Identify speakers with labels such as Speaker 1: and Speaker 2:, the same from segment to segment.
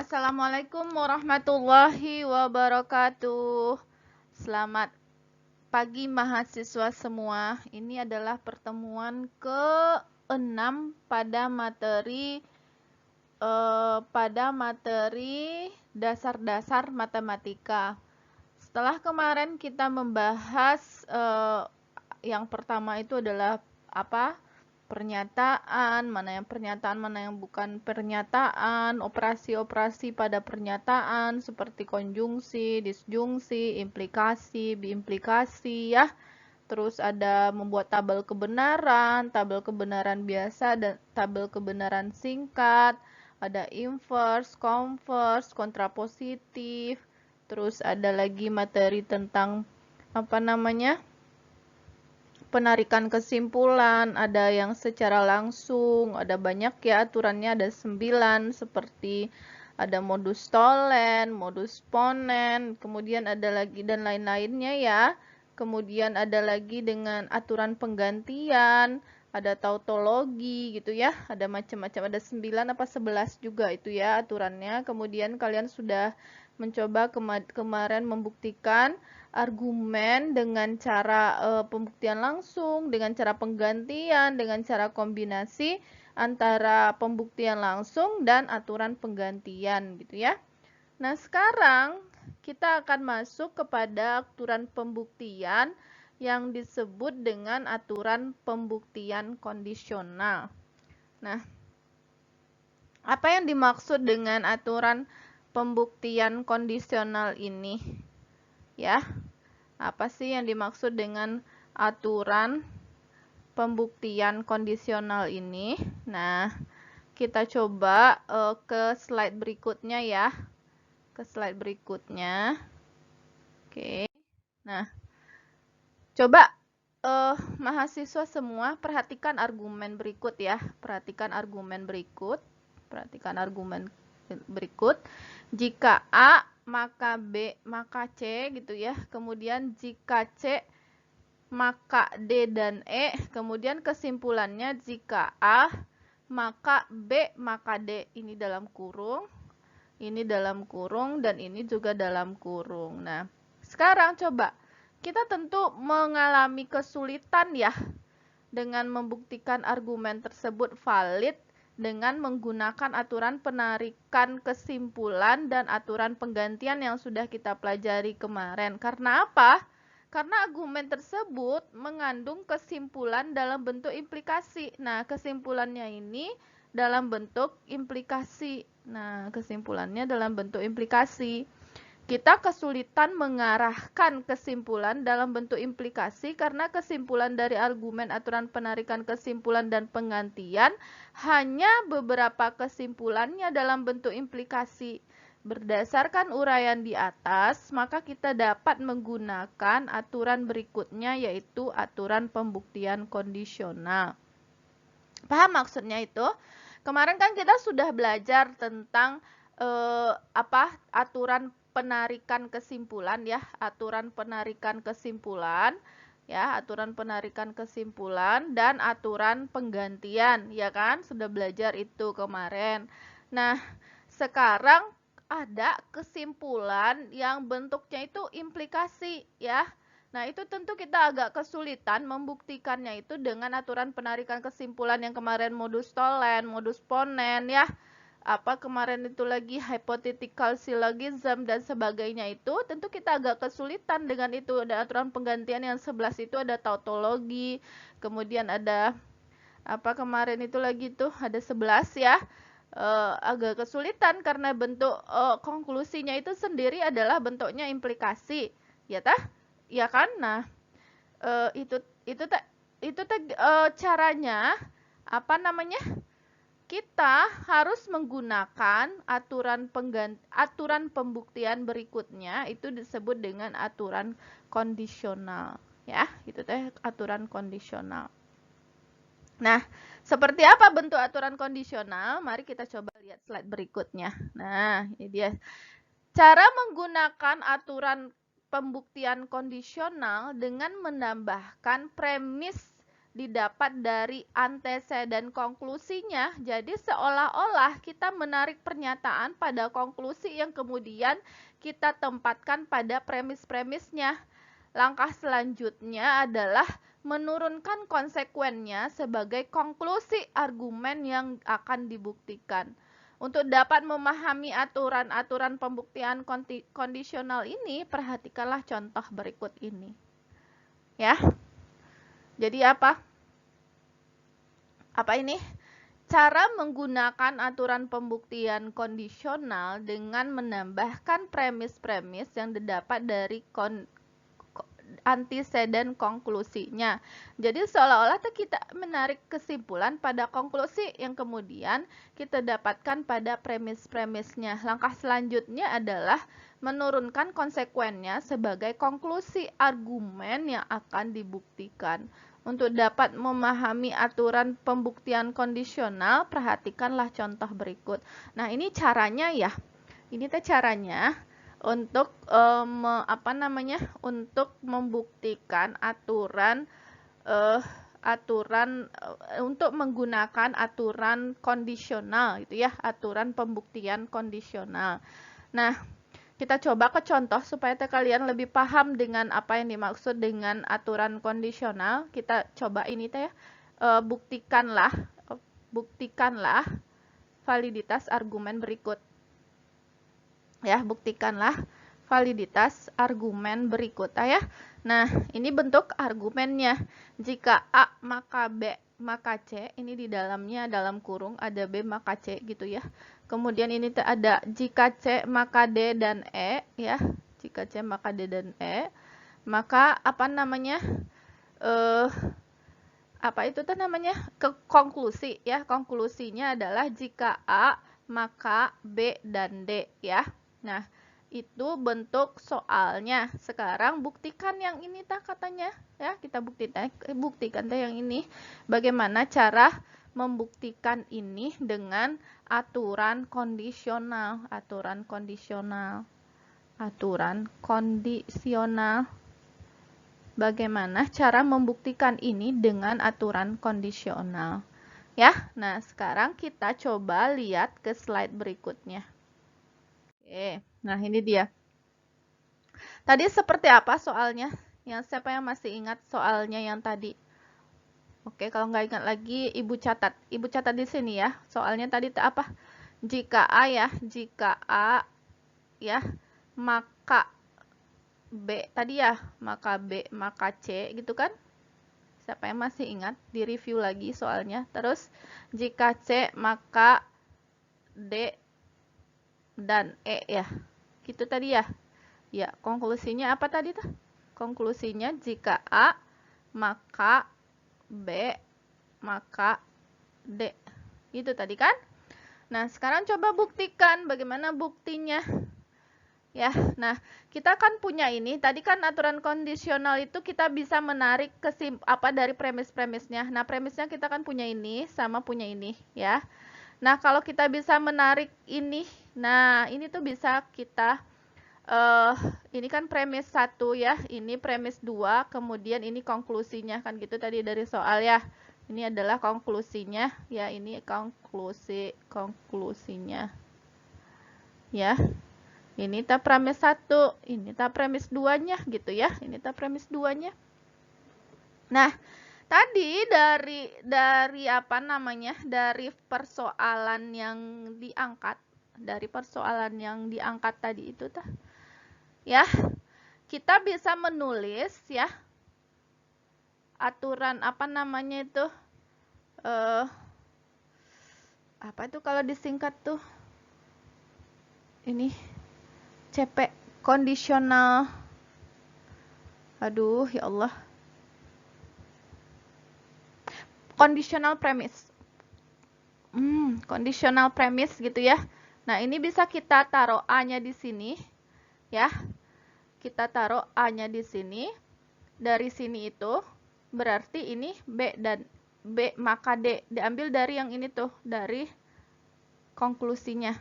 Speaker 1: Assalamualaikum warahmatullahi wabarakatuh. Selamat pagi mahasiswa semua. Ini adalah pertemuan ke-6 pada materi dasar-dasar matematika. Setelah kemarin kita membahas yang pertama itu adalah apa? Pernyataan, mana yang bukan pernyataan, operasi-operasi pada pernyataan seperti konjungsi, disjungsi, implikasi, biimplikasi ya. Terus ada membuat tabel kebenaran biasa dan tabel kebenaran singkat, ada inverse, converse, kontrapositif. Terus ada lagi materi tentang penarikan kesimpulan, ada yang secara langsung, ada banyak ya aturannya, ada 9 seperti ada modus tollens, modus ponens, kemudian ada lagi dan lain-lainnya ya. Kemudian ada lagi dengan aturan penggantian, ada tautologi gitu ya, ada macam-macam, ada 9 apa 11 juga itu ya aturannya. Kemudian kalian sudah mencoba kemarin membuktikan argumen dengan cara pembuktian langsung, dengan cara penggantian, dengan cara kombinasi antara pembuktian langsung dan aturan penggantian gitu ya. Nah, sekarang kita akan masuk kepada aturan pembuktian yang disebut dengan aturan pembuktian kondisional. Nah, apa yang dimaksud dengan aturan pembuktian kondisional ini? Ya, apa sih yang dimaksud dengan aturan pembuktian kondisional ini? Nah, kita coba ke slide berikutnya ya. Ke slide berikutnya. Oke. Nah, coba mahasiswa semua perhatikan argumen berikut ya. Perhatikan argumen berikut. Jika A maka B maka C gitu ya. Kemudian jika C maka D dan E. Kemudian kesimpulannya jika A maka B maka D. Ini dalam kurung. Ini dalam kurung dan ini juga dalam kurung. Nah, sekarang coba kita tentu mengalami kesulitan ya dengan membuktikan argumen tersebut valid dengan menggunakan aturan penarikan kesimpulan dan aturan penggantian yang sudah kita pelajari kemarin. Karena apa? Karena argumen tersebut mengandung kesimpulan dalam bentuk implikasi. Nah, kesimpulannya ini dalam bentuk implikasi. Nah, kesimpulannya dalam bentuk implikasi. Kita kesulitan mengarahkan kesimpulan dalam bentuk implikasi karena kesimpulan dari argumen aturan penarikan kesimpulan dan penggantian hanya beberapa kesimpulannya dalam bentuk implikasi. Berdasarkan uraian di atas, maka kita dapat menggunakan aturan berikutnya yaitu aturan pembuktian kondisional. Paham maksudnya itu? Kemarin kan kita sudah belajar tentang aturan penarikan kesimpulan ya, aturan penarikan kesimpulan ya, aturan penarikan kesimpulan dan aturan penggantian ya kan? Sudah belajar itu kemarin. Nah, sekarang ada kesimpulan yang bentuknya itu implikasi ya. Nah, itu tentu kita agak kesulitan membuktikannya itu dengan aturan penarikan kesimpulan yang kemarin modus tollens, modus ponens ya. Kemarin itu lagi hypothetical syllogism dan sebagainya itu tentu kita agak kesulitan dengan itu. Ada aturan penggantian yang 11 itu ada tautologi, kemudian ada kemarin itu lagi tuh ada 11 ya. Agak kesulitan karena bentuk konklusinya itu sendiri adalah bentuknya implikasi ya tah ya kan. Nah, itu caranya kita harus menggunakan aturan pembuktian berikutnya, itu disebut dengan aturan kondisional ya, itu teh aturan kondisional. Nah, seperti apa bentuk aturan kondisional? Mari kita coba lihat slide berikutnya. Nah, ini dia. Cara menggunakan aturan pembuktian kondisional dengan menambahkan premis didapat dari anteseden konklusinya. Jadi seolah-olah kita menarik pernyataan pada konklusi yang kemudian kita tempatkan pada premis-premisnya. Langkah selanjutnya adalah menurunkan konsekuennya sebagai konklusi argumen yang akan dibuktikan. Untuk dapat memahami aturan-aturan pembuktian kondisional ini, perhatikanlah contoh berikut ini. Ya. Jadi apa? Apa ini? Cara menggunakan aturan pembuktian kondisional dengan menambahkan premis-premis yang didapat dari anteseden konklusinya. Jadi seolah-olah kita menarik kesimpulan pada konklusi yang kemudian kita dapatkan pada premis-premisnya. Langkah selanjutnya adalah menurunkan konsekuennya sebagai konklusi argumen yang akan dibuktikan. Untuk dapat memahami aturan pembuktian kondisional, perhatikanlah contoh berikut. Nah, ini caranya ya. Ini teh caranya untuk untuk membuktikan untuk menggunakan aturan kondisional gitu ya, aturan pembuktian kondisional. Nah, kita coba ke contoh supaya kalian lebih paham dengan apa yang dimaksud dengan aturan kondisional. Kita coba ini teh ya, buktikanlah validitas argumen berikut. Ya, buktikanlah validitas argumen berikut ya. Nah, ini bentuk argumennya. Jika A maka B maka C, ini di dalamnya dalam kurung ada B maka C gitu ya. Kemudian ini ada jika C maka D dan E ya. Jika C maka D dan E, maka apa namanya? Apa itu tuh namanya? Konklusi ya. Konklusinya adalah jika A maka B dan D ya. Nah, itu bentuk soalnya. Sekarang buktikan yang ini katanya ya. Kita buktikan yang ini. Bagaimana cara membuktikan ini dengan aturan kondisional. Bagaimana cara membuktikan ini dengan aturan kondisional ya. Nah, sekarang kita coba lihat ke slide berikutnya. Oke, nah ini dia. Tadi seperti apa soalnya? Siapa yang masih ingat soalnya yang tadi? Oke, kalau nggak ingat lagi, Ibu catat. Ibu catat di sini ya. Soalnya tadi apa? Jika A ya, maka B tadi ya, maka B, maka C gitu kan? Siapa yang masih ingat? Di review lagi soalnya. Terus jika C maka D dan E ya. Gitu tadi ya. Ya, konklusinya apa tadi tuh? Konklusinya jika A maka B maka D. Itu tadi kan? Nah, sekarang coba buktikan bagaimana buktinya. Ya, nah kita kan punya ini. Tadi kan aturan kondisional itu kita bisa menarik dari premis-premisnya. Nah, premisnya kita kan punya ini sama punya ini ya. Nah, kalau kita bisa menarik ini, nah ini tuh bisa kita ini kan premis 1 ya, ini premis 2, kemudian ini konklusinya kan gitu tadi dari soal ya. Ini adalah konklusinya ya, ini konklusinya. Ya. Ini premis 1, ini premis 2-nya gitu ya. Ini premis 2-nya. Nah, tadi dari apa namanya? Dari persoalan yang diangkat, tadi itu ya. Kita bisa menulis ya aturan apa namanya itu? Apa itu kalau disingkat tuh? Ini CP kondisional. Aduh, ya Allah. Conditional premise. Conditional premise gitu ya. Nah, ini bisa kita taruh A-nya di sini. Ya. Kita taruh A-nya di sini. Dari sini itu berarti ini B dan B maka D. Diambil dari yang ini tuh, dari konklusinya.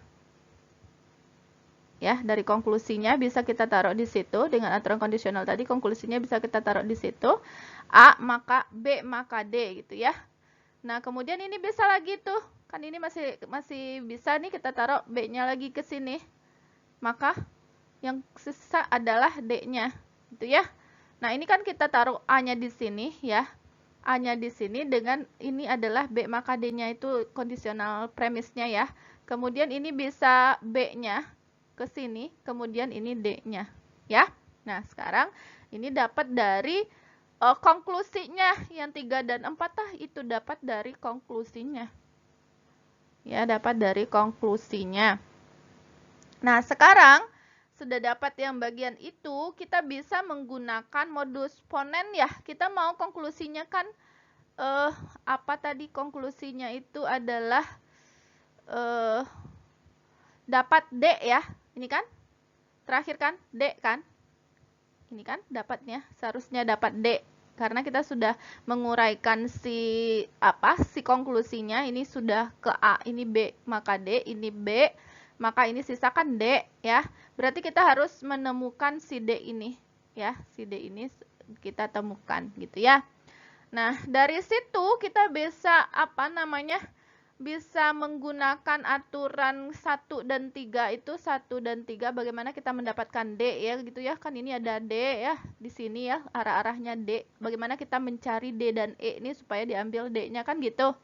Speaker 1: Ya, dari konklusinya bisa kita taruh di situ dengan aturan kondisional tadi, konklusinya bisa kita taruh di situ. A maka B maka D gitu ya. Nah, kemudian ini bisa lagi tuh. Kan ini masih bisa nih kita taruh B-nya lagi ke sini. Maka yang sisa adalah D-nya gitu ya. Nah, ini kan kita taruh A-nya di sini ya. A-nya di sini dengan ini adalah B maka D-nya itu kondisional premisnya ya. Kemudian ini bisa B-nya ke sini, kemudian ini D-nya ya. Nah, sekarang ini dapat dari konklusinya yang 3 dan 4 itu dapat dari konklusinya. Ya, dapat dari konklusinya. Nah, sekarang sudah dapat yang bagian itu, kita bisa menggunakan modus ponen ya. Kita mau konklusinya kan apa tadi konklusinya itu adalah dapat D ya. Ini kan? Terakhir kan? D kan? Ini kan dapatnya, seharusnya dapat D. Karena kita sudah menguraikan si konklusinya, ini sudah ke A, ini B, maka D, ini B, maka ini sisakan D ya. Berarti kita harus menemukan si D ini ya. Si D ini kita temukan gitu ya. Nah, dari situ kita bisa bisa menggunakan aturan 1 dan 3 itu 1 dan 3 bagaimana kita mendapatkan D ya gitu ya. Kan ini ada D ya di sini ya, arah-arahnya D. Bagaimana kita mencari D dan E ini supaya diambil D-nya kan gitu.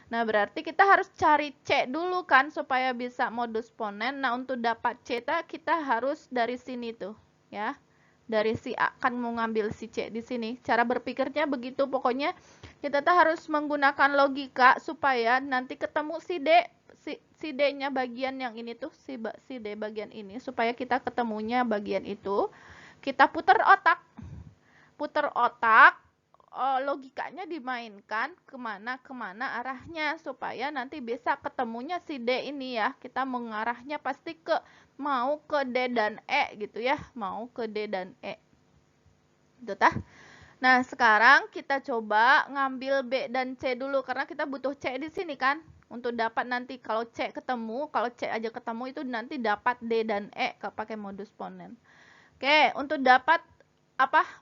Speaker 1: Nah, berarti kita harus cari C dulu kan supaya bisa modus ponen. Nah, untuk dapat C kita harus dari sini tuh ya. Dari si A kan mau ngambil si C di sini. Cara berpikirnya begitu, pokoknya kita harus menggunakan logika supaya nanti ketemu si D, si D-nya bagian yang ini tuh, si D bagian ini, supaya kita ketemunya bagian itu. Kita putar otak, logikanya dimainkan kemana arahnya supaya nanti bisa ketemunya si D ini ya. Kita mengarahnya pasti mau ke D dan E gitu ya, mau ke D dan E gitu tah. Nah, sekarang kita coba ngambil B dan C dulu karena kita butuh C di sini kan untuk dapat nanti kalau C aja ketemu itu nanti dapat D dan E kalau pakai modus ponen. Oke, untuk dapat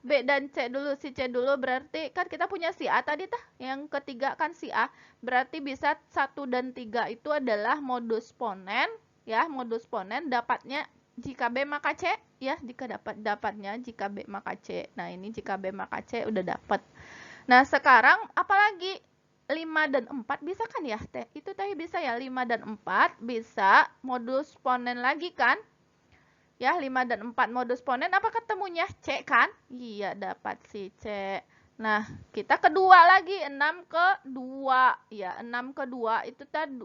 Speaker 1: B dan C dulu, si C dulu berarti kan kita punya si A tadi tah. Yang ketiga kan si A. Berarti bisa 1 dan 3 itu adalah modus ponen ya, modus ponen dapatnya jika B maka C ya, jika dapatnya jika B maka C. Nah, ini jika B maka C udah dapat. Nah, sekarang apalagi 5 dan 4 bisa kan ya? Itu tadi bisa ya, 5 dan 4 bisa modus ponen lagi kan? Ya, 5 dan 4 modus ponen apa ketemunya? C kan? Iya, dapat si C. Nah, kita kedua lagi 6 ke 2. Ya, 6 ke 2 itu tadi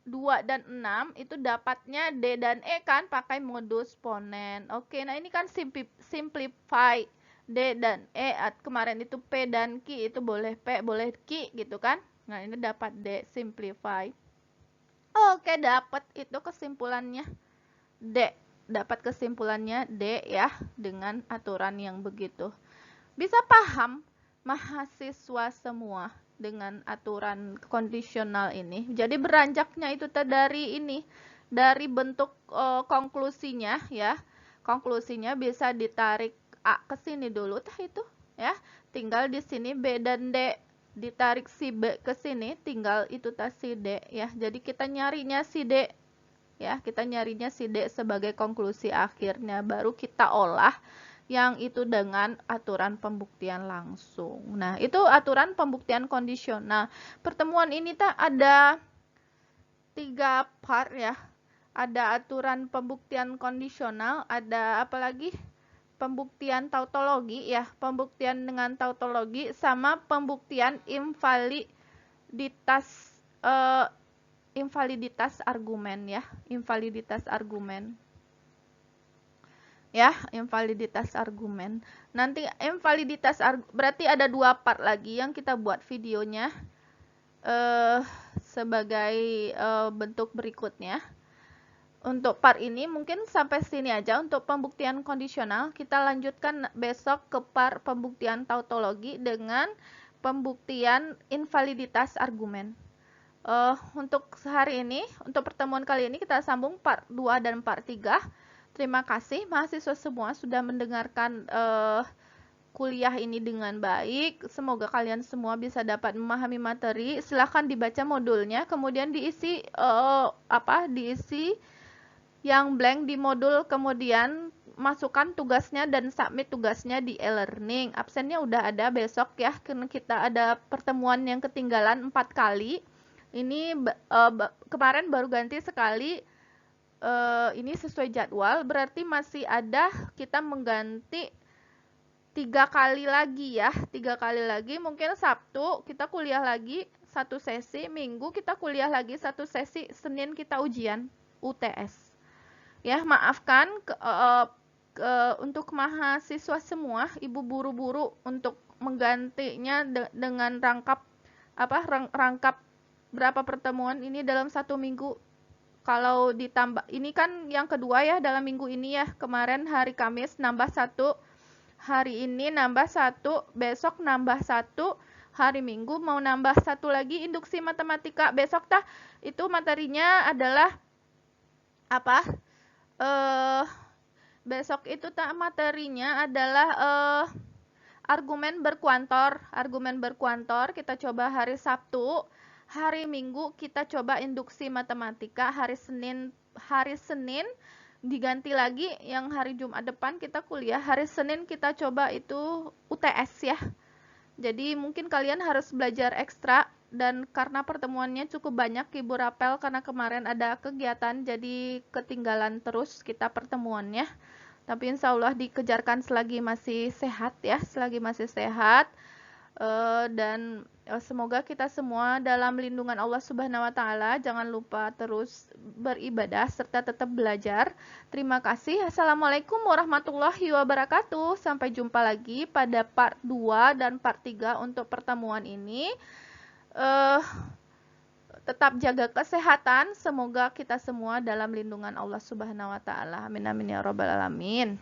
Speaker 1: 2 dan 6 itu dapatnya D dan E kan pakai modus ponen. Oke, nah ini kan simplify D dan E. Kemarin itu P dan Q, itu boleh P, boleh Q gitu kan. Nah, ini dapat D, simplify. Oke, dapat itu kesimpulannya. D. Dapat kesimpulannya D ya, dengan aturan yang begitu. Bisa paham mahasiswa semua dengan aturan kondisional ini. Jadi beranjaknya itu dari ini, dari bentuk konklusinya ya. Konklusinya bisa ditarik A ke sini dulu tah itu ya. Tinggal di sini B dan D, ditarik si B ke sini, tinggal itu tah si D ya. Jadi kita nyarinya si D ya, kita nyarinya si D sebagai konklusi akhirnya, baru kita olah yang itu dengan aturan pembuktian langsung. Nah, itu aturan pembuktian kondisional. Pertemuan ini ada 3 part ya. Ada aturan pembuktian kondisional, ada apa lagi? Pembuktian tautologi ya, pembuktian dengan tautologi sama pembuktian invaliditas argumen ya, invaliditas argumen. Ya, invaliditas argumen. Nanti berarti ada 2 part lagi yang kita buat videonya sebagai bentuk berikutnya. Untuk part ini mungkin sampai sini aja untuk pembuktian kondisional. Kita lanjutkan besok ke part pembuktian tautologi dengan pembuktian invaliditas argumen. Untuk hari ini, untuk pertemuan kali ini kita sambung part 2 dan part 3. Terima kasih mahasiswa semua sudah mendengarkan kuliah ini dengan baik. Semoga kalian semua bisa dapat memahami materi. Silahkan dibaca modulnya, kemudian diisi diisi yang blank di modul, kemudian masukkan tugasnya dan submit tugasnya di e-learning. Absennya udah ada besok ya, karena kita ada pertemuan yang ketinggalan 4 kali. Ini kemarin baru ganti sekali. Ini sesuai jadwal, berarti masih ada kita mengganti 3 kali lagi ya. 3 kali lagi, mungkin Sabtu kita kuliah lagi 1 sesi, Minggu kita kuliah lagi 1 sesi, Senin kita ujian UTS. Ya, maafkan untuk mahasiswa semua, ibu buru-buru untuk menggantinya dengan rangkap berapa pertemuan ini dalam 1 minggu. Kalau ditambah, ini kan yang kedua ya dalam minggu ini ya. Kemarin hari Kamis nambah 1, hari ini nambah 1, besok nambah 1, hari Minggu mau nambah 1 lagi induksi matematika. Besok itu materinya adalah besok itu materinya adalah argumen berkuantor kita coba hari Sabtu. Hari Minggu kita coba induksi matematika. Hari Senin diganti lagi, yang hari Jumat depan kita kuliah. Hari Senin kita coba itu UTS ya. Jadi mungkin kalian harus belajar ekstra, dan karena pertemuannya cukup banyak Ibu Rapel, karena kemarin ada kegiatan jadi ketinggalan terus kita pertemuannya. Tapi insya Allah dikejarkan selagi masih sehat ya, dan semoga kita semua dalam lindungan Allah Subhanahu wa Ta'ala. Jangan lupa terus beribadah serta tetap belajar. Terima kasih. Assalamualaikum warahmatullahi wabarakatuh. Sampai jumpa lagi pada part 2 dan part 3 untuk pertemuan ini. Tetap jaga kesehatan. Semoga kita semua dalam lindungan Allah Subhanahu wa Ta'ala. Amin amin ya rabbal alamin.